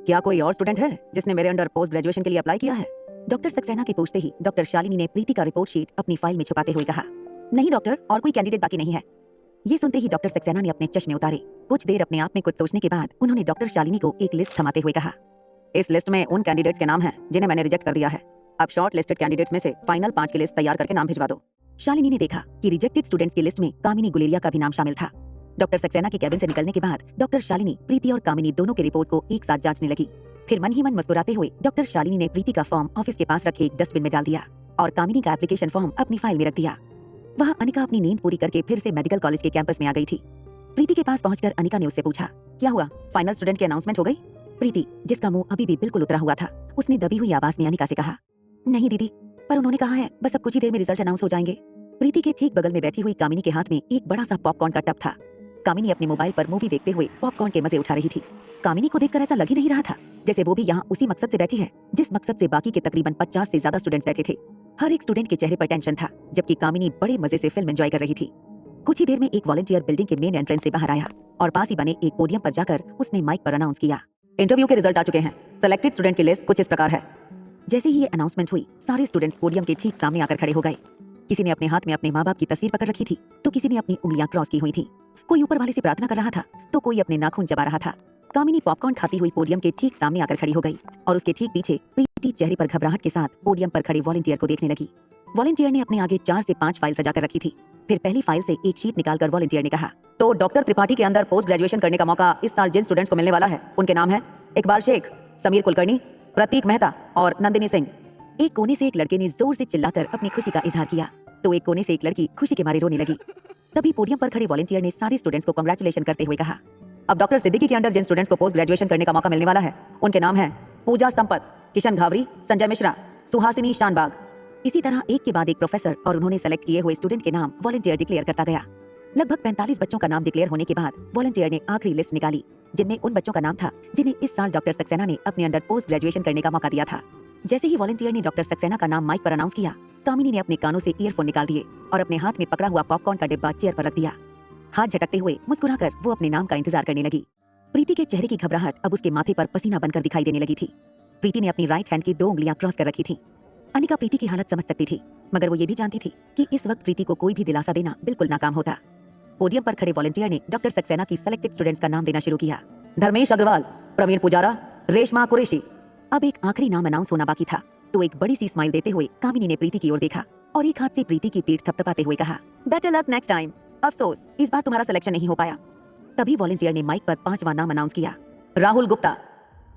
क्या कोई और स्टूडेंट है जिसने मेरे अंडर पोस्ट ग्रेजुएशन के लिए अप्लाई किया है? डॉक्टर सक्सेना के पूछते ही डॉक्टर शालिनी ने प्रीति का रिपोर्ट शीट अपनी फाइल में छुपाते हुए कहा, नहीं डॉक्टर, और कोई कैंडिडेट बाकी नहीं है। ये सुनते ही डॉक्टर सक्सेना ने अपने चश्मे उतारे। कुछ देर अपने आप में कुछ सोचने के बाद उन्होंने डॉक्टर शालिनी को एक लिस्ट थमाते हुए कहा, इस लिस्ट में उन कैंडिडेट्स के नाम हैं जिन्हें मैंने रिजेक्ट कर दिया है। अब शॉर्ट लिस्टेड कैंडिडेट्स में से फाइनल 5 की लिस्ट तैयार करके नाम भिजवा दो। शालिनी ने देखा कि रिजेक्टेड स्टूडेंट्स की लिस्ट में कामिनी गुलेरिया का भी नाम शामिल था। डॉक्टर सक्सेना के कैबिन से निकलने के बाद डॉक्टर शालिनी प्रीति और कामिनी दोनों के रिपोर्ट को एक साथ जांचने लगी। फिर मन ही मन मुस्कुराते हुए डॉक्टर शालिनी ने प्रीति का फॉर्म ऑफिस के पास रखे एक डस्टबिन में डाल दिया और कामिनी का एप्लीकेशन फॉर्म अपनी फाइल में रख दिया। वहां अनिका अपनी नींद पूरी करके फिर से मेडिकल कॉलेज के कैंपस में आ गई थी। प्रीति के पास पहुंचकर अनिका ने उससे पूछा, क्या हुआ, फाइनल स्टूडेंट की अनाउंसमेंट हो गई? प्रीति, जिसका मुंह अभी भी बिल्कुल उतरा हुआ था, उसने दबी हुई आवाज में अनिका से कहा, नहीं दीदी, पर उन्होंने कहा है बस अब कुछ ही देर में रिजल्ट अनाउंस हो जाएंगे। प्रीति के ठीक बगल में बैठी हुई कामिनी के हाथ में एक बड़ा सा पॉपकॉर्न का टब था। कामिनी अपने मोबाइल पर मूवी देखते हुए पॉपकॉर्न के मजे उठा रही थी। कामिनी को देखकर ऐसा लग ही नहीं रहा था जैसे वो भी यहाँ उसी मकसद से बैठी है जिस मकसद से बाकी के तकरीबन 50 से ज्यादा स्टूडेंट्स बैठे थे। हर एक स्टूडेंट के चेहरे पर टेंशन था, जबकि कामिनी बड़े मजे से फिल्म एंजॉय कर रही थी। कुछ ही देर में एक वॉलंटियर बिल्डिंग के मेन एंट्रेंस से बाहर आया और पास ही बने एक पोडियम पर जाकर उसने माइक पर अनाउंस किया, इंटरव्यू के रिजल्ट आ चुके हैं। सेलेक्टेड स्टूडेंट की लिस्ट कुछ इस प्रकार है। जैसे ही ये अनाउंसमेंट हुई, सारे स्टूडेंट्स पोडियम के ठीक सामने आकर खड़े हो गए। किसी ने अपने हाथ में अपने माँ बाप की तस्वीर पकड़ रखी थी, तो किसी ने अपनी उंगलियां क्रॉस की हुई थी। कोई ऊपर वाले से प्रार्थना कर रहा था, तो कोई अपने नाखून चबा रहा था। कामिनी पॉपकॉर्न खाती हुई पोडियम के ठीक सामने आकर खड़ी हो गई और उसके ठीक पीछे प्रीति चेहरे पर घबराहट के साथ पोडियम पर खड़े वॉलंटियर को देखने लगी। वॉलंटियर ने अपने आगे 4 से 5 फाइल सजाकर रखी थी। फिर पहली फाइल से एक शीट निकालकर वॉलंटियर ने कहा, तो डॉक्टर त्रिपाठी के अंदर पोस्ट ग्रेजुएशन करने का मौका इस साल जिन स्टूडेंट्स को मिलने वाला है उनके नाम है इकबाल शेख, समीर कुलकर्णी, प्रतीक मेहता और नंदिनी सिंह। एक कोने से एक लड़के ने जोर से चिल्लाकर अपनी खुशी का इजहार किया, तो एक कोने से एक लड़की खुशी के मारे रोने लगी। तभी पोडियम पर खड़े वॉलंटियर ने सारे स्टूडेंट्स को कांग्रेचुलेशन करते हुए कहा, अब डॉक्टर सिद्दीकी के अंडर जिन स्टूडेंट्स को पोस्ट ग्रेजुएशन करने का मौका मिलने वाला है उनके नाम हैं पूजा संपत, किशन घावरी, संजय मिश्रा, सुहासिनी शानबाग। इसी तरह एक के बाद एक प्रोफेसर और उन्होंने सेलेक्ट किए हुए स्टूडेंट के नाम वॉलंटियर डिक्लेयर करता गया। लगभग 45 बच्चों का नाम डिक्लेयर होने के बाद वॉलंटियर ने आखिरी लिस्ट निकाली, जिनमें उन बच्चों का नाम था जिन्हें इस साल डॉक्टर सक्सेना ने अपने अंडर पोस्ट ग्रेजुएशन करने का मौका दिया था। जैसे ही वॉलंटियर ने डॉक्टर सक्सेना का नाम माइक पर अनाउंस किया, कामिनी ने अपने कानों से ईयरफोन निकाल दिए और अपने हाथ में पकड़ा हुआ पॉपकॉर्न का डिब्बा चेयर पर रख दिया। हाथ झटकते हुए मुस्कुराकर वो अपने नाम का इंतजार करने लगी। प्रीति के चेहरे की घबराहट अब उसके माथे पर पसीना बनकर दिखाई देने लगी थी। प्रीति ने अपनी राइट हैंड की 2 उंगलियां क्रॉस कर रखी थी। अनिका प्रीति की हालत समझ सकती थी, मगर वो ये भी जानती थी कि इस वक्त प्रीति को कोई भी दिलासा देना बिल्कुल नाकाम होता। पोडियम पर खड़े वॉलंटियर ने डॉक्टर सक्सेना की सेलेक्टेड स्टूडेंट्स का नाम देना शुरू किया, धर्मेश अग्रवाल, प्रवीण पुजारा, रेशमा कुरैशी। अब एक आखिरी नाम अनाउंस होना बाकी था, तो एक बड़ी सी स्माइल देते हुए कामिनी ने प्रीति की ओर देखा और एक हाथ से प्रीति की पीठ थपथपाते हुए कहा, बेटर लक नेक्स्ट टाइम। अफसोस, इस बार तुम्हारा सिलेक्शन नहीं हो पाया। तभी वॉलंटियर ने माइक पर 5वां नाम अनाउंस किया, राहुल गुप्ता।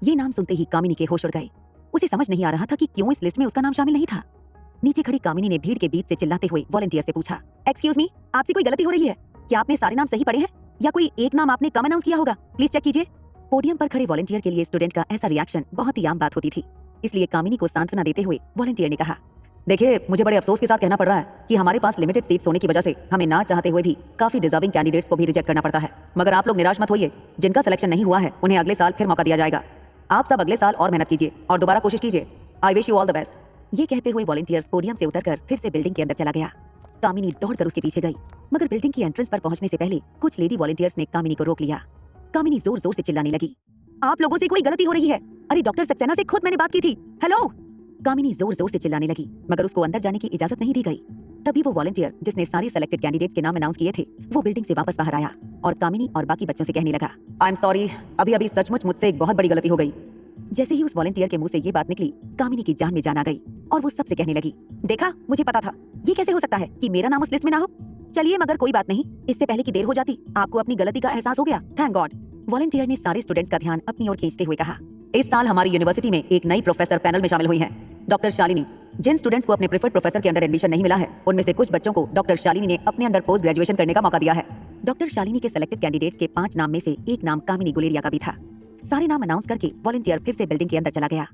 ये नाम सुनते ही कामिनी के होश उड़ गए। उसे समझ नहीं आ रहा था कि क्यों इस लिस्ट में उसका नाम शामिल नहीं था। नीचे खड़ी कामिनी ने भीड़ के बीच से चिल्लाते हुए वॉलंटियर से पूछा, एक्सक्यूज मी, आपसे कोई गलती हो रही है? क्या आपने सारे नाम सही पढ़े हैं या कोई एक नाम आपने कम अनाउंस किया होगा? प्लीज चेक कीजिए। पोडियम पर खड़े वॉलंटियर के लिए स्टूडेंट का ऐसा रिएक्शन बहुत ही आम बात होती थी, इसलिए कामिनी को सांत्वना देते हुए वॉलंटियर ने कहा, देखिए, मुझे बड़े अफसोस के साथ कहना पड़ रहा है कि हमारे पास लिमिटेड सीट्स होने की वजह से हमें ना चाहते हुए भी काफी डिजर्विंग कैंडिडेट्स को भी रिजेक्ट करना पड़ता है। मगर आप लोग निराश मत होइए, जिनका सिलेक्शन नहीं हुआ है उन्हें अगले साल फिर मौका दिया जाएगा। आप सब अगले साल और मेहनत कीजिए और दोबारा कोशिश कीजिए। I wish you all the best. ये कहते हुए वॉलंटियर्स पोडियम से उतरकर फिर से बिल्डिंग के अंदर चला गया। कामिनी दौड़कर उसके पीछे गई, मगर बिल्डिंग की एंट्रेंस पर पहुंचने से पहले कुछ लेडी वॉलंटियर्स ने कामिनी को रोक लिया। कामिनी जोर जोर से चिल्लाने लगी, आप लोगों से कोई गलती हो रही है। अरे डॉक्टर सक्सेना से खुद मैंने बात की थी। हेलो। कामिनी जोर जोर से चिल्लाने लगी, मगर उसको अंदर जाने की इजाजत नहीं दी गई। तभी वो वॉलंटियर जिसने सारे सेलेक्टेड कैंडिडेट्स के नाम अनाउंस किए थे, वो बिल्डिंग से वापस बाहर आया और कामिनी और बाकी बच्चों से कहने लगा, आई एम सॉरी, अभी अभी सचमुच मुझसे एक बहुत बड़ी गलती हो गई। जैसे ही उस वॉलंटियर के मुंह से ये बात निकली, कामिनी की जान में जान आ गई और वो सबसे कहने लगी, देखा, मुझे पता था। ये कैसे हो सकता है कि मेरा नाम उस लिस्ट में ना हो? चलिए, मगर कोई बात नहीं, इससे पहले की देर हो जाती। आपको अपनी गलती का एहसास हो गया, थैंक गॉड। वॉलंटियर ने सारे स्टूडेंट्स का ध्यान अपनी ओर खींचते हुए कहा, इस साल हमारी यूनिवर्सिटी में एक नई प्रोफेसर पैनल में शामिल हुई है, डॉक्टर शालिनी। जिन स्टूडेंट्स को अपने प्रेफर्ड प्रोफेसर के अंडर एडमिशन नहीं मिला है, उनमें से कुछ बच्चों को डॉक्टर शालिनी ने अपने अंडर पोस्ट ग्रेजुएशन करने का मौका दिया है। डॉक्टर शालिनी के सेलेक्टेड कैंडिडेट्स के 5 नाम में से एक नाम कामिनी गुलेरिया का भी था। सारे नाम अनाउंस करके वॉलंटियर फिर से बिल्डिंग के अंदर चला गया।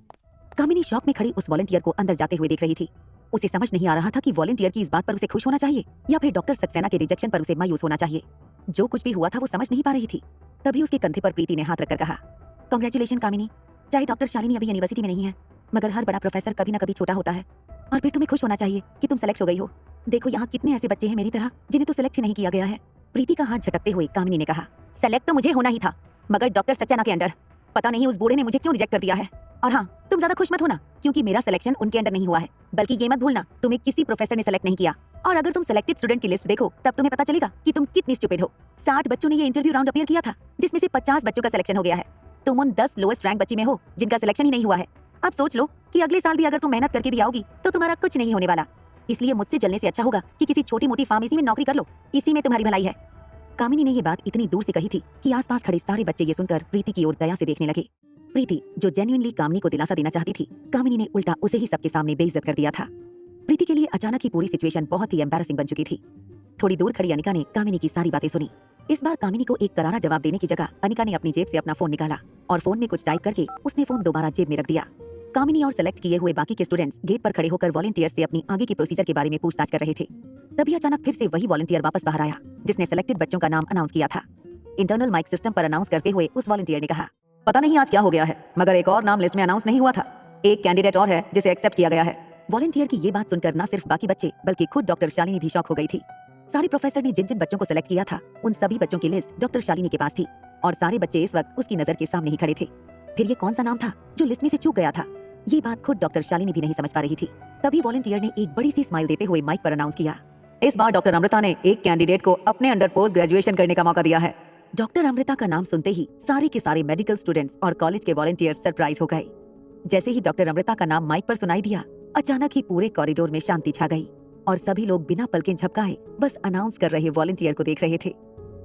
कामिनी शॉक में खड़ी उस वॉलंटियर को अंदर जाते हुए देख रही थी। उसे समझ नहीं आ रहा था कि वॉलंटियर की इस बात पर उसे खुश होना चाहिए या फिर डॉक्टर सक्सेना के रिजेक्शन पर उसे मायूस होना चाहिए। जो कुछ भी हुआ था वो समझ नहीं पा रही थी। तभी उसके कंधे पर प्रीति ने हाथ रखकर कहा, कांग्रेचुलेशन कामिनी। चाहे डॉक्टर शालिनी अभी यूनिवर्सिटी में नहीं है, मगर हर बड़ा प्रोफेसर कभी ना कभी छोटा होता है और फिर तुम्हें खुश होना चाहिए कि तुम सेलेक्ट हो गई हो। देखो, यहाँ कितने ऐसे बच्चे हैं मेरी तरह जिन्हें तो सेलेक्ट ही नहीं किया गया है। प्रीति का हाथ झटकते हुए कामिनी ने कहा, सेलेक्ट तो मुझे होना ही था, मगर डॉक्टर सक्सेना के अंडर। पता नहीं उस बूढ़े ने मुझे क्यों रिजेक्ट कर दिया है। और हाँ, तुम ज्यादा खुश मत होना, क्योंकि मेरा सिलेक्शन उनके अंडर नहीं हुआ है, बल्कि ये मत भूलना तुम्हें किसी प्रोफेसर ने सेलेक्ट नहीं किया। और अगर तुम सेलेक्टेड स्टूडेंट की लिस्ट देखो तब तुम्हें पता चलेगा कि तुम कितनी स्टूपिड हो। 60 बच्चों ने ये इंटरव्यू राउंड अपीयर किया था, जिसमें से 50 बच्चों का सिलेक्शन हो गया है। तुम उन 10 लोएस्ट रैंक बच्ची में हो जिनका सिलेक्शन ही नहीं हुआ है। अब सोच लो कि अगले साल भी अगर तुम मेहनत करके भी आओगी तो तुम्हारा कुछ नहीं होने वाला। इसलिए मुझसे जलने से अच्छा होगा कि किसी छोटी मोटी फार्मेसी में नौकरी कर लो, इसी में तुम्हारी भलाई है। कामिनी ने ये बात इतनी दूर से कही थी कि आसपास खड़े सारे बच्चे ये सुनकर प्रीति की ओर दया से देखने लगे। प्रीति, जो जेन्युइनली कामिनी को दिलासा देना चाहती थी, कामिनी ने उल्टा उसे ही सबके सामने बेइज्जत कर दिया था। प्रीति के लिए अचानक ही पूरी सिचुएशन बहुत ही एम्बैरेसिंग बन चुकी थी। थोड़ी दूर खड़ी अनिका ने कामिनी की सारी बातें सुनी। इस बार कामिनी को एक करारा जवाब देने की जगह अनिका ने अपनी जेब से अपना फोन निकाला और फोन में कुछ टाइप करके उसने फोन दोबारा जेब में रख दिया। कामिनी और सेलेक्ट किए हुए बाकी के स्टूडेंट्स गेट पर खड़े होकर वॉलंटियर से अपनी आगे की प्रोसीजर के बारे में पूछताछ कर रहे थे। तभी अचानक फिर से वही वॉलंटियर वापस बाहर आया जिसने सेलेक्टेड बच्चों का नाम अनाउंस किया था। इंटरनल माइक सिस्टम पर अनाउंस करते हुए उस वॉलंटियर ने कहा, पता नहीं आज क्या हो गया है, मगर एक और नाम लिस्ट में अनाउंस नहीं हुआ था। एक कैंडिडेट और है जिसे एक्सेप्ट किया गया है। वॉलंटियर की ये बात सुनकर न सिर्फ बाकी बच्चे बल्कि खुद डॉक्टर शालिनी भी शॉक हो गई थी। सारे प्रोफेसर ने जिन जिन बच्चों को सेलेक्ट किया था उन सभी बच्चों की लिस्ट डॉक्टर शालिनी के पास थी और सारे बच्चे इस वक्त उसकी नजर के सामने ही खड़े थे। फिर ये कौन सा नाम था जो लिस्ट में से चूक गया था? ये बात खुद डॉक्टर शालिनी भी नहीं समझ पा रही थी। तभी वॉलंटियर ने एक बड़ी सी स्माइल देते हुए माइक पर अनाउंस किया, इस बार डॉक्टर अमृता ने एक कैंडिडेट को अपने अंडर पोस्ट ग्रेजुएशन करने का मौका दिया है। डॉक्टर अमृता का नाम सुनते ही सारे के सारे मेडिकल स्टूडेंट्स और कॉलेज के वॉलंटियर्स सरप्राइज हो गए। जैसे ही डॉक्टर अमृता का नाम माइक पर सुनाई दिया, अचानक ही पूरे कॉरिडोर में शांति छा गई और सभी लोग बिना पलकें झपकाए बस अनाउंस कर रहे वॉलंटियर को देख रहे थे।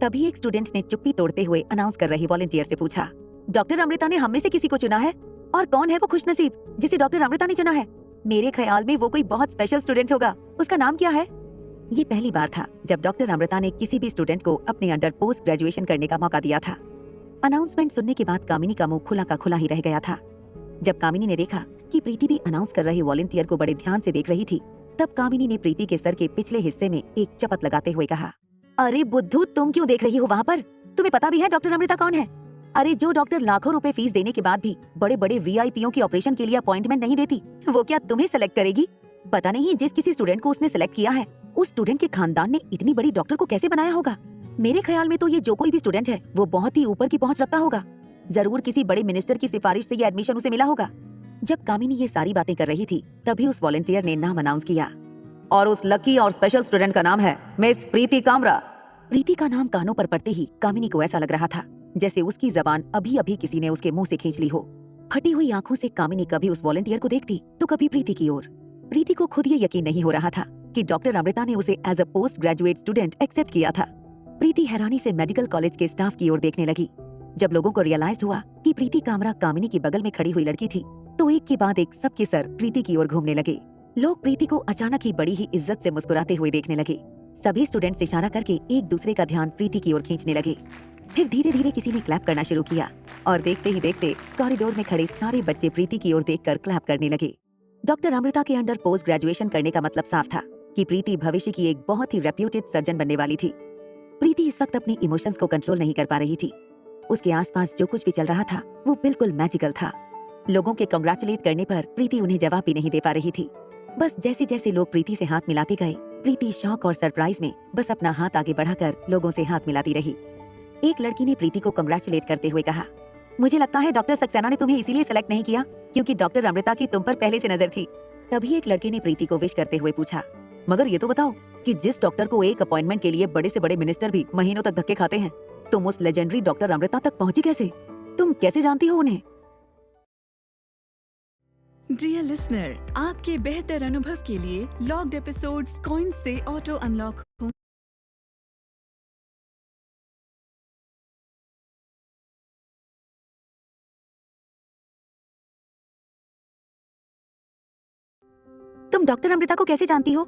तभी एक स्टूडेंट ने चुप्पी तोड़ते हुए अनाउंस कर रहे वॉलंटियर से पूछा, डॉक्टर अमृता ने हम में से किसी को चुना है? और कौन है वो खुशनसीब जिसे डॉक्टर अमृता ने चुना है? मेरे ख्याल में वो कोई बहुत स्पेशल स्टूडेंट होगा। उसका नाम क्या है? ये पहली बार था जब डॉक्टर अमृता ने किसी भी स्टूडेंट को अपने अंडर पोस्ट ग्रेजुएशन करने का मौका दिया था। अनाउंसमेंट सुनने के बाद कामिनी का मुंह खुला का खुला ही रह गया था। जब कामिनी ने देखा कि प्रीति भी अनाउंस कर रहे वॉलंटियर को बड़े ध्यान से देख रही थी, तब कामिनी ने प्रीति के सर के पिछले हिस्से में एक चपत लगाते हुए कहा, अरे बुद्धू, तुम क्यों देख रही हो वहाँ पर? तुम्हें पता भी है डॉक्टर अमृता कौन है? अरे जो डॉक्टर लाखों रुपए फीस देने के बाद भी बड़े बड़े वीआईपीओ की ऑपरेशन के लिए अपॉइंटमेंट नहीं देती, वो क्या तुम्हें सेलेक्ट करेगी? पता नहीं जिस किसी स्टूडेंट को उसने सेलेक्ट किया है, उस स्टूडेंट के खानदान ने इतनी बड़ी डॉक्टर को कैसे बनाया होगा। मेरे ख्याल में तो ये जो कोई भी स्टूडेंट है वो बहुत ही ऊपर की पहुंच रखता होगा। जरूर किसी बड़े मिनिस्टर की सिफारिश से ये एडमिशन उसे मिला होगा। जब कामिनी ये सारी बातें कर रही थी, तभी उस वॉलंटियर ने नाम अनाउंस किया, और उस लकी और स्पेशल स्टूडेंट का नाम है मिस प्रीति कामरा। प्रीति का नाम कानों पर पड़ते ही कामिनी को ऐसा लग रहा था जैसे उसकी जबान अभी अभी किसी ने उसके मुंह से खींच ली हो। फटी हुई आंखों से कामिनी कभी उस वॉलंटियर को देखती तो कभी प्रीति की ओर। प्रीति को खुद ये यकीन नहीं हो रहा था कि डॉक्टर अमृता ने उसे as a post graduate student accept किया था। प्रीति हैरानी से मेडिकल कॉलेज के स्टाफ की ओर देखने लगी। जब लोगों को रियलाइज हुआ कि प्रीति कामरा कामिनी की बगल में खड़ी हुई लड़की थी, तो एक के बाद एक सबके सर प्रीति की ओर घूमने लगे। लोग प्रीति को अचानक ही बड़ी ही इज्जत से मुस्कुराते हुए देखने लगे। सभी स्टूडेंट्स इशारा करके एक दूसरे का ध्यान प्रीति की ओर खींचने लगे। फिर धीरे धीरे किसी ने क्लैप करना शुरू किया और देखते ही देखते कॉरिडोर में खड़े सारे बच्चे प्रीति की ओर देखकर क्लैप करने लगे। डॉक्टर अमृता के अंडर पोस्ट ग्रेजुएशन करने का मतलब साफ था कि प्रीति भविष्य की एक बहुत ही रेप्यूटेड सर्जन बनने वाली थी। प्रीति इस वक्त अपनी इमोशंस को कंट्रोल नहीं कर पा रही थी। उसके आसपास जो कुछ भी चल रहा था वो बिल्कुल मैजिकल था। लोगों के कंग्रेचुलेट करने पर प्रीति उन्हें जवाब भी नहीं दे पा रही थी। बस जैसे जैसे लोग प्रीति से हाथ मिलाते गए, प्रीति शॉक और सरप्राइज में बस अपना हाथ आगे बढ़ाकर लोगों से हाथ मिलाती रही। एक लड़की ने प्रीति को कंग्रेचुलेट करते हुए कहा, मुझे लगता है डॉक्टर सक्सेना ने तुम्हें इसीलिए सेलेक्ट नहीं किया क्योंकि डॉक्टर अमृता की तुम पर पहले से नजर थी। तभी एक लड़के ने प्रीति को विश करते हुए पूछा, मगर ये तो बताओ कि जिस डॉक्टर को एक अपॉइंटमेंट के लिए बड़े से बड़े मिनिस्टर भी महीनों तक धक्के खाते हैं, तुम उस लेजेंडरी डॉक्टर अमृता तक पहुंची कैसे? तुम कैसे जानती हो उन्हें? डियर लिसनर, आपके बेहतर अनुभव के लिए लॉग्ड एपिसोड्स कॉइन्स से ऑटो अनलॉक हो। तुम डॉक्टर अमृता को कैसे जानती हो?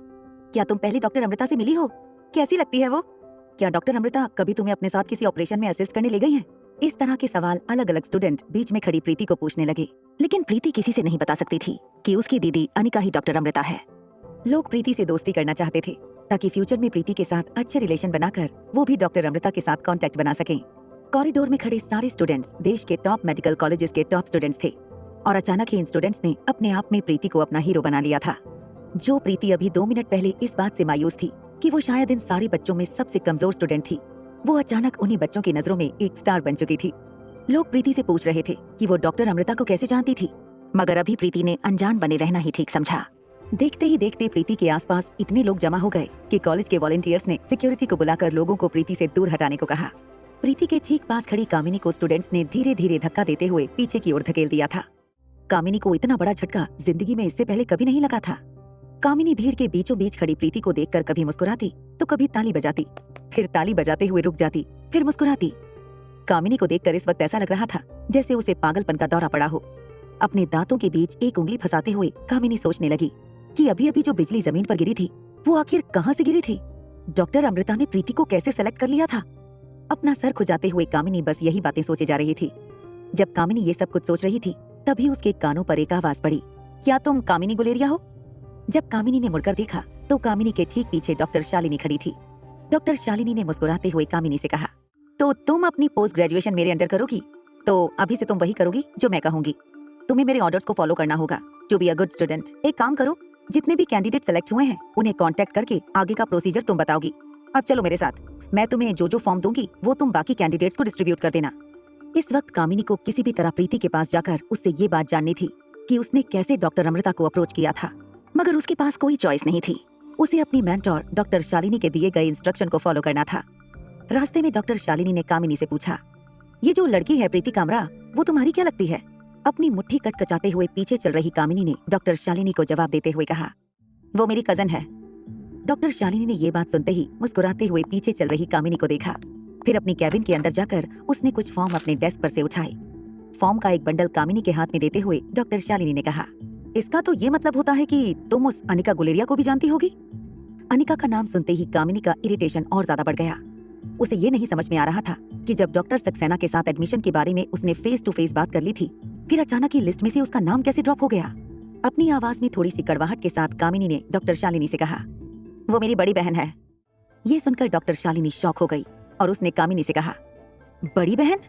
क्या तुम पहले डॉक्टर अमृता से मिली हो? कैसी लगती है वो? क्या डॉक्टर अमृता कभी तुम्हें अपने साथ किसी ऑपरेशन में असिस्ट करने ले गई हैं? इस तरह के सवाल अलग अलग स्टूडेंट बीच में खड़ी प्रीति को पूछने लगे। लेकिन प्रीति किसी से नहीं बता सकती थी कि उसकी दीदी अनिका ही डॉक्टर अमृता है। लोग प्रीति से दोस्ती करना चाहते थे ताकि फ्यूचर में प्रीति के साथ अच्छे रिलेशन बनाकर वो भी डॉक्टर अमृता के साथ कांटेक्ट बना सकें। कॉरिडोर में खड़े सारे स्टूडेंट्स देश के टॉप मेडिकल कॉलेजेस के टॉप स्टूडेंट्स थे और अचानक ही इन स्टूडेंट्स ने अपने आप में प्रीति को अपना हीरो बना लिया था। जो प्रीति अभी 2 मिनट पहले इस बात से मायूस थी कि वो शायद इन सारे बच्चों में सबसे कमजोर स्टूडेंट थी, वो अचानक उन्हीं बच्चों की नजरों में एक स्टार बन चुकी थी। लोग प्रीति से पूछ रहे थे कि वो डॉक्टर अमृता को कैसे जानती थी, मगर अभी प्रीति ने अनजान बने रहना ही ठीक समझा। देखते ही देखते प्रीति के आसपास इतने लोग जमा हो गए कि कॉलेज के वॉलंटियर्स ने सिक्योरिटी को बुलाकर लोगों को प्रीति से दूर हटाने को कहा। प्रीति के ठीक पास खड़ी कामिनी को स्टूडेंट्स ने धीरे धीरे धक्का देते हुए पीछे की ओर धकेल दिया था। कामिनी को इतना बड़ा झटका जिंदगी में इससे पहले कभी नहीं लगा था। कामिनी भीड़ के बीचों बीच खड़ी प्रीति को देखकर कभी मुस्कुराती तो कभी ताली बजाती, फिर ताली बजाते हुए रुक जाती, फिर मुस्कुराती। कामिनी को देखकर इस वक्त ऐसा लग रहा था जैसे उसे पागलपन का दौरा पड़ा हो। अपने दांतों के बीच एक उंगली फंसाते हुए कामिनी सोचने लगी कि अभी अभी जो बिजली जमीन पर गिरी थी वो आखिर कहां से गिरी थी। डॉक्टर अमृता ने प्रीति को कैसे सेलेक्ट कर लिया था। अपना सर खुजाते हुए कामिनी बस यही बातें सोचे जा रही थी। जब कामिनी ये सब कुछ सोच रही थी तभी उसके कानों पर एक आवाज पड़ी, क्या तुम कामिनी गुलेरिया हो? जब कामिनी ने मुड़कर देखा तो कामिनी के ठीक पीछे डॉक्टर शालिनी खड़ी थी। डॉक्टर शालिनी ने मुस्कुराते हुए कामिनी से कहा, तो तुम अपनी पोस्ट ग्रेजुएशन मेरे अंडर करोगी? तो अभी से तुम वही करोगी जो मैं कहूंगी। तुम्हें मेरे ऑर्डर्स को फॉलो करना होगा to be a good student. एक काम करो, जितने भी कैंडिडेट सेलेक्ट हुए हैं उन्हें कांटेक्ट करके आगे का प्रोसीजर तुम बताओगी। अब चलो मेरे साथ, मैं तुम्हें जो जो फॉर्म दूंगी वो तुम बाकी कैंडिडेट्स को डिस्ट्रीब्यूट कर देना। इस वक्त कामिनी को किसी भी तरह प्रीति के पास जाकर उससे ये बात जाननी थी कि उसने कैसे डॉक्टर अमृता को अप्रोच किया था, मगर उसके पास कोई चॉइस नहीं थी। उसे अपनी मेंटोर डॉक्टर शालिनी के दिए गए इंस्ट्रक्शन को फॉलो करना था। रास्ते में डॉक्टर शालिनी ने कामिनी से पूछा, ये जो लड़की है प्रीति कामरा, वो तुम्हारी क्या लगती है? अपनी मुट्ठी कचकचाते हुए पीछे चल रही कामिनी ने डॉक्टर शालिनी को जवाब देते हुए कहा, वो मेरी कजन है। डॉक्टर शालिनी ने ये बात सुनते ही मुस्कुराते हुए पीछे चल रही कामिनी को देखा। फिर अपनी कैबिन के अंदर जाकर उसने कुछ फॉर्म अपने डेस्क पर से उठाए। फॉर्म का एक बंडल कामिनी के हाथ में देते हुए डॉक्टर शालिनी ने कहा, इसका तो ये मतलब होता है कि तुम उस अनिका गुलेरिया को भी जानती होगी। अनिका का नाम सुनते ही कामिनी का इरिटेशन और ज्यादा बढ़ गया। उसे ये नहीं समझ में आ रहा था कि जब डॉक्टर सक्सेना के साथ एडमिशन के बारे में उसने फेस टू फेस बात कर ली थी, फिर अचानक ही लिस्ट में से उसका नाम कैसे ड्रॉप हो गया। अपनी आवाज में थोड़ी सी कड़वाहट के साथ कामिनी ने डॉक्टर शालिनी से कहा, वो मेरी बड़ी बहन है। ये सुनकर डॉक्टर शालिनी शॉक हो गई और उसने कामिनी से कहा, बड़ी बहन?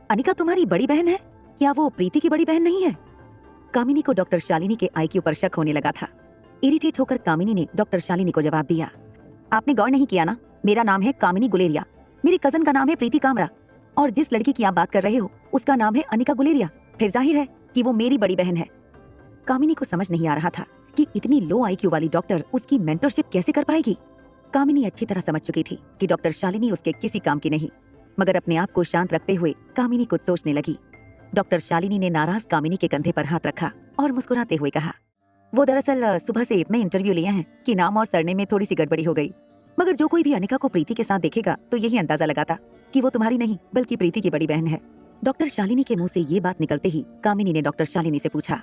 अनिका तुम्हारी बड़ी बहन है? क्या वो प्रीति की बड़ी बहन नहीं है? कामिनी को डॉक्टर शालिनी के आईक्यू पर शक होने लगा था। इरिटेट होकर कामिनी ने डॉक्टर शालिनी को जवाब दिया, आपने गौर नहीं किया ना, मेरा नाम है कामिनी गुलेरिया, मेरी कजन का नाम है प्रीति कामरा, और जिस लड़की की आप बात कर रहे हो उसका नाम है अनिका गुलेरिया। फिर जाहिर है कि वो मेरी बड़ी बहन है। कामिनी को समझ नहीं आ रहा था कि इतनी लो आईक्यू वाली डॉक्टर उसकी मेंटरशिप कैसे कर पाएगी। कामिनी अच्छी तरह समझ चुकी थी कि डॉक्टर शालिनी उसके किसी काम की नहीं, मगर अपने आप को शांत रखते हुए कामिनी कुछ सोचने लगी। डॉक्टर शालिनी ने नाराज कामिनी के कंधे पर हाथ रखा और मुस्कुराते हुए कहा, वो दरअसल सुबह से इतने इंटरव्यू लिए हैं कि नाम और सरनेम में थोड़ी सी गड़बड़ी हो गई, मगर जो कोई भी अनिका को प्रीति के साथ देखेगा तो यही अंदाजा लगाता कि वो तुम्हारी नहीं बल्कि प्रीति की बड़ी बहन है। डॉक्टर शालिनी के मुंह से ये बात निकलते ही कामिनी ने डॉक्टर शालिनी से पूछा,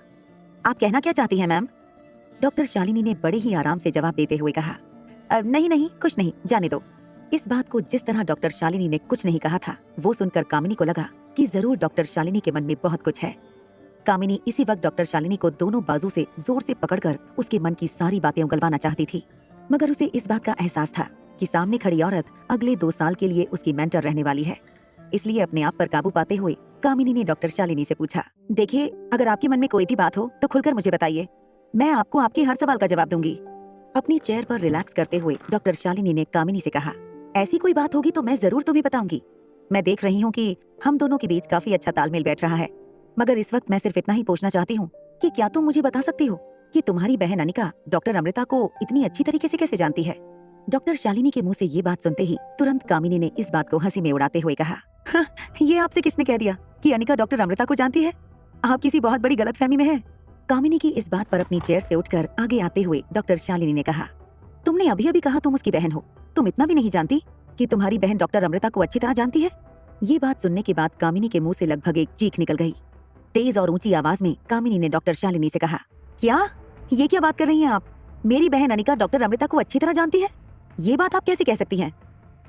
आप कहना क्या चाहती हैं मैम? डॉक्टर शालिनी ने बड़े ही आराम से जवाब देते हुए कहा, नहीं नहीं कुछ नहीं, जाने दो। इस बात को जिस तरह डॉक्टर शालिनी ने कुछ नहीं कहा था वो सुनकर कामिनी को लगा कि जरूर डॉक्टर शालिनी के मन में बहुत कुछ है। कामिनी इसी वक्त डॉक्टर शालिनी को दोनों बाजू से जोर से पकड़कर उसके मन की सारी बातें उगलवाना चाहती थी, मगर उसे इस बात का एहसास था कि सामने खड़ी औरत अगले 2 साल के लिए उसकी मेंटर रहने वाली है। इसलिए अपने आप पर काबू पाते हुए कामिनी ने डॉक्टर शालिनी से पूछा, देखिए अगर आपके मन में कोई भी बात हो तो खुलकर मुझे बताइए, मैं आपको आपके हर सवाल का जवाब दूंगी। अपनी चेयर पर रिलैक्स करते हुए डॉक्टर शालिनी ने कामिनी से कहा, ऐसी कोई बात होगी तो मैं जरूर तुम्हें बताऊंगी। मैं देख रही हूँ कि हम दोनों के बीच काफी अच्छा तालमेल बैठ रहा है, मगर इस वक्त मैं सिर्फ इतना ही पूछना चाहती हूँ कि क्या तुम मुझे बता सकती हो कि तुम्हारी बहन अनिका डॉक्टर अमृता को इतनी अच्छी तरीके से कैसे जानती है? डॉक्टर शालिनी के मुंह से ये बात सुनते ही तुरंत कामिनी ने इस बात को हंसी में उड़ाते हुए कहा, ये आपसे किसने कह दिया कि अनिका डॉक्टर अमृता को जानती है? आप किसी बहुत बड़ी गलतफहमी में हैं। कामिनी की इस बात पर अपनी चेयर से उठकर आगे आते हुए डॉक्टर शालिनी ने कहा, तुमने अभी अभी कहा तुम उसकी बहन हो, तुम इतना भी नहीं जानती कि तुम्हारी बहन डॉक्टर अमृता को अच्छी तरह जानती है? ये बात सुनने के बाद कामिनी के मुंह से लगभग एक चीख निकल गई। तेज और ऊंची आवाज में कामिनी ने डॉक्टर शालिनी से कहा, क्या ये क्या बात कर रही हैं आप? मेरी बहन अनिका डॉक्टर अमृता को अच्छी तरह जानती है? ये बात आप कैसे कह सकती हैं?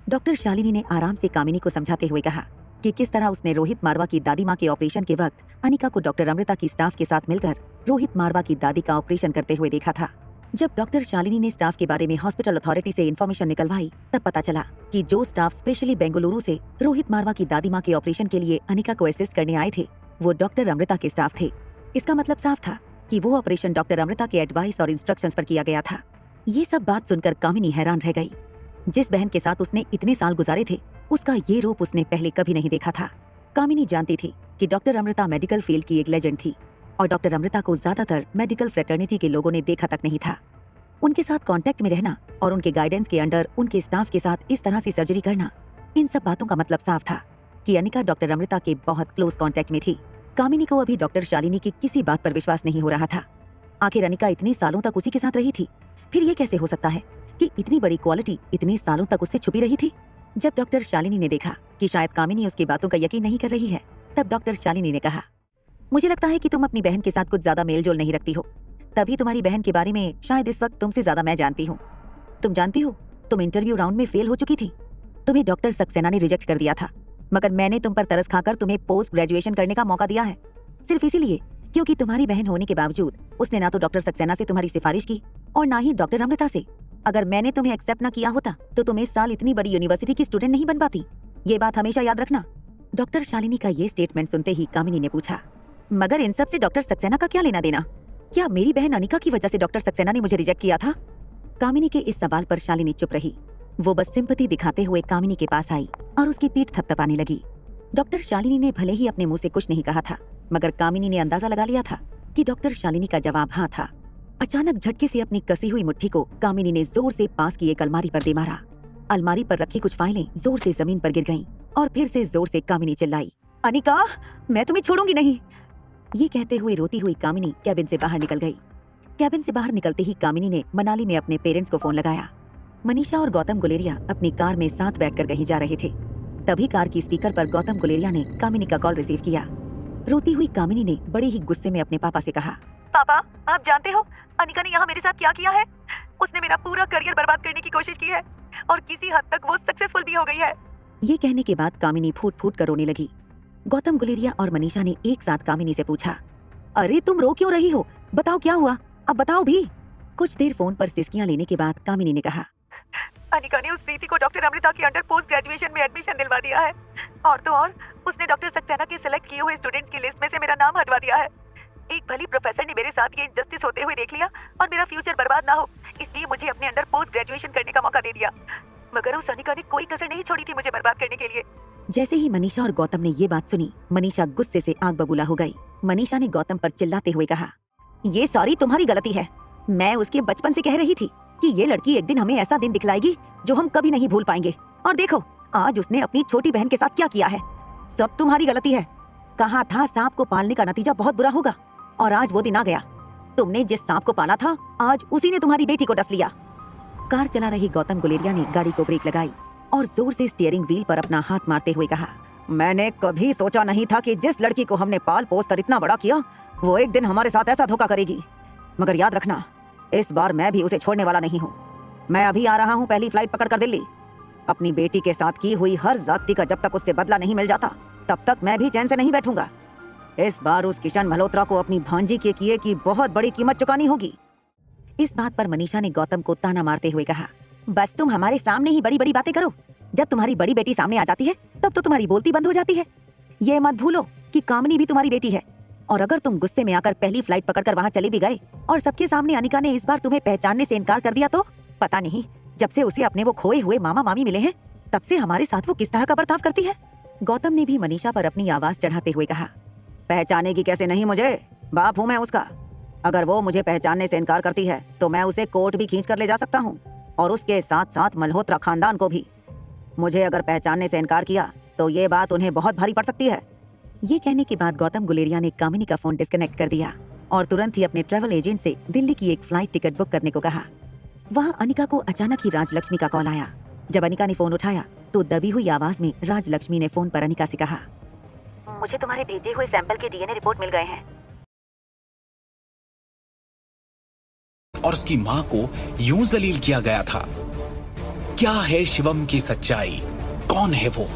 डॉक्टर शालिनी ने आराम से कामिनी को समझाते हुए कहा कि किस तरह उसने रोहित मारवा की दादी माँ के ऑपरेशन के वक्त अनिका को डॉक्टर अमृता की स्टाफ के साथ मिलकर रोहित मारवा की दादी का ऑपरेशन करते हुए देखा था। जब डॉक्टर शालिनी ने स्टाफ के बारे में हॉस्पिटल अथॉरिटी से इन्फॉर्मेशन निकलवाई तब पता चला कि जो स्टाफ स्पेशली बेंगलुरु से रोहित मारवा की दादी माँ के ऑपरेशन के लिए अनिका को असिस्ट करने आए थे वो डॉक्टर अमृता के स्टाफ थे। इसका मतलब साफ था कि वो ऑपरेशन डॉक्टर अमृता के एडवाइस और इंस्ट्रक्शंस पर किया गया था। ये सब बात सुनकर कामिनी हैरान रह गई। जिस बहन के साथ उसने इतने साल गुजारे थे उसका ये रूप उसने पहले कभी नहीं देखा था। कामिनी जानती थी कि डॉक्टर अमृता मेडिकल फील्ड की एक लेजेंड थी और डॉक्टर अमृता को ज्यादातर मेडिकल फ्रेटर्निटी के लोगों ने देखा तक नहीं था। उनके साथ कांटेक्ट में रहना और उनके गाइडेंस के अंडर उनके स्टाफ के साथ इस तरह से सर्जरी करना, इन सब बातों का मतलब साफ था कि अनिका डॉक्टर अमृता के बहुत क्लोज कांटेक्ट में थी। कामिनी को अभी डॉक्टर शालिनी की किसी बात पर विश्वास नहीं हो रहा था। आखिर अनिका इतने सालों तक उसी के साथ रही थी, फिर ये कैसे हो सकता है कि इतनी बड़ी क्वालिटी इतने सालों तक उससे छुपी रही थी। जब डॉक्टर शालिनी ने देखा कि शायद कामिनी उसकी बातों का यकीन नहीं कर रही है, तब डॉक्टर शालिनी ने कहा, मुझे लगता है कि तुम अपनी बहन के साथ कुछ ज्यादा मेलजोल नहीं रखती हो, तभी तुम्हारी बहन के बारे में शायद इस वक्त तुमसे ज्यादा मैं जानती हूँ। तुम जानती हो, तुम इंटरव्यू राउंड में फेल हो चुकी थी। तुम्हें डॉक्टर सक्सेना ने रिजेक्ट कर दिया था, मगर मैंने तुम पर तरस खाकर तुम्हें पोस्ट ग्रेजुएशन करने का मौका दिया है, सिर्फ इसीलिए क्योंकि तुम्हारी बहन होने के बावजूद उसने ना तो डॉक्टर सक्सेना से तुम्हारी सिफारिश की और ना ही डॉक्टर अमृता से। अगर मैंने तुम्हें एक्सेप्ट ना किया होता तो तुम इस साल इतनी बड़ी यूनिवर्सिटी की स्टूडेंट नहीं बन पाती। ये बात हमेशा याद रखना। डॉक्टर शालिनी का ये स्टेटमेंट सुनते ही कामिनी ने पूछा, मगर इन सब से डॉक्टर सक्सेना का क्या लेना देना? क्या मेरी बहन अनिका की वजह से डॉक्टर सक्सेना ने मुझे रिजेक्ट किया था? कामिनी के इस सवाल पर शालिनी चुप रही। वो बस सिंपैथी दिखाते हुए कामिनी के पास आई और उसकी पीठ थपथपाने लगी। डॉक्टर शालिनी ने भले ही अपने मुंह से कुछ नहीं कहा था, मगर कामिनी ने अंदाजा लगा लिया था कि डॉक्टर शालिनी का जवाब हाँ था। अचानक झटके से अपनी कसी हुई मुट्ठी को कामिनी ने जोर से पास की एक अलमारी पर दे मारा। अलमारी पर रखी कुछ फाइलें जोर से जमीन पर गिर गईं और फिर से जोर से कामिनी चिल्लाई, अनिका, मैं तुम्हें छोड़ूंगी नहीं। ये कहते हुए रोती हुई कामिनी कैबिन से बाहर निकल गई। कैबिन से बाहर निकलते ही कामिनी ने मनाली में अपने पेरेंट्स को फोन लगाया। मनीषा और गौतम गुलेरिया अपनी कार में साथ बैठकर कहीं जा रहे थे। तभी कार की स्पीकर पर गौतम गुलेरिया ने कामिनी का कॉल रिसीव किया। रोती हुई कामिनी ने बड़े ही गुस्से में अपने पापा से कहा, पापा, आप जानते हो अनिका ने यहाँ मेरे साथ क्या किया है? उसने मेरा पूरा करियर बर्बाद करने की कोशिश की है और किसी हद तक वो सक्सेसफुल भी हो गई है। ये कहने के बाद कामिनी फूट फूट कर रोने लगी। गौतम गुलेरिया और मनीषा ने एक साथ कामिनी से पूछा, अरे तुम रो क्यों रही हो? बताओ क्या हुआ, अब बताओ भी। कुछ देर फोन पर सिसकियां लेने के बाद कामिनी ने कहा, अनिका ने उस प्रीति को डॉक्टर अमृता के अंडर पोस्ट ग्रेजुएशन में एडमिशन दिलवा दिया है और तो और उसने डॉक्टर सक्सेना के सिलेक्ट किए हुए स्टूडेंट्स की लिस्ट में से मेरा नाम हटवा दिया है। एक भली प्रोफेसर ने मेरे साथ ये इनजस्टिस होते हुए देख लिया और मेरा फ्यूचर बर्बाद ना हो, इसलिए मुझे अपने अंडर पोस्ट ग्रेजुएशन करने का मौका दे दिया, मगर उस अनिका ने कोई कसर नहीं छोड़ी थी मुझे बर्बाद करने के लिए। जैसे ही मनीषा और गौतम ने ये बात सुनी, मनीषा गुस्से से आग बबूला हो गई। मनीषा ने गौतम पर चिल्लाते हुए कहा, ये सारी तुम्हारी गलती है। मैं उसके बचपन से कह रही थी कि ये लड़की एक दिन हमें ऐसा दिन दिखलाएगी जो हम कभी नहीं भूल पाएंगे, और देखो आज उसने अपनी छोटी बहन के साथ क्या किया है। सब तुम्हारी गलती है। कहा था सांप को पालने का नतीजा बहुत बुरा होगा, और आज वो दिन आ गया। तुमने जिस सांप को पाला था आज उसी ने तुम्हारी बेटी को डस लिया। कार चला रही गौतम गुलेरिया ने गाड़ी को ब्रेक लगाई और जोर से स्टीयरिंग व्हील पर अपना हाथ मारते हुए कहा, मैंने कभी सोचा नहीं था कि जिस लड़की को हमने पाल पोस कर इतना बड़ा किया वो एक दिन हमारे साथ ऐसा धोखा करेगी। मगर याद रखना, इस बार मैं भी उसे छोड़ने वाला नहीं हूँ। मैं अभी आ रहा हूँ पहली फ्लाइट पकड़कर दिल्ली। अपनी बेटी के साथ की हुई हर जाति का जब तक उससे बदला नहीं मिल जाता तब तक मैं भी चैन से नहीं बैठूंगा। इस बार उस किशन मल्होत्रा को अपनी भांजी के किए की बहुत बड़ी कीमत चुकानी होगी। इस बात पर मनीषा ने गौतम को ताना मारते हुए कहा, बस तुम हमारे सामने ही बड़ी बड़ी बातें करो, जब तुम्हारी बड़ी बेटी सामने आ जाती है तब तो तुम्हारी बोलती बंद हो जाती है। ये मत भूलो कि कामिनी भी तुम्हारी बेटी है, और अगर तुम गुस्से में आकर पहली फ्लाइट पकड़कर वहाँ चले भी गए और सबके सामने अनिका ने इस बार तुम्हें पहचानने से इनकार कर दिया तो पता नहीं जब से उसे अपने वो खोए हुए मामा मामी मिले हैं तब से हमारे साथ वो किस तरह का बर्ताव करती है। गौतम ने भी मनीषा पर अपनी आवाज चढ़ाते हुए कहा, पहचानेगी कैसे नहीं मुझे, बाप हूँ मैं उसका। अगर वो मुझे पहचानने से इनकार करती है तो मैं उसे कोर्ट भी खींच कर ले जा सकता हूँ, और उसके साथ साथ मल्होत्रा खानदान को भी। मुझे अगर पहचानने से इनकार किया तो ये बात उन्हें बहुत भारी पड़ सकती है। ये कहने के बाद गौतम गुलेरिया ने कामिनी का फोन डिस्कनेक्ट कर दिया और तुरंत ही अपने ट्रैवल एजेंट से दिल्ली की एक फ्लाइट टिकट बुक करने को कहा। वहाँ अनिका को अचानक ही राजलक्ष्मी का कॉल आया। जब अनिका ने फोन उठाया तो दबी हुई आवाज में राजलक्ष्मी ने फोन पर अनिका से कहा, मुझे तुम्हारे भेजे हुए सैंपल के डीएनए रिपोर्ट मिल गए हैं। और उसकी मां को यूं जलील किया गया था। क्या है शिवम की सच्चाई? कौन है वो?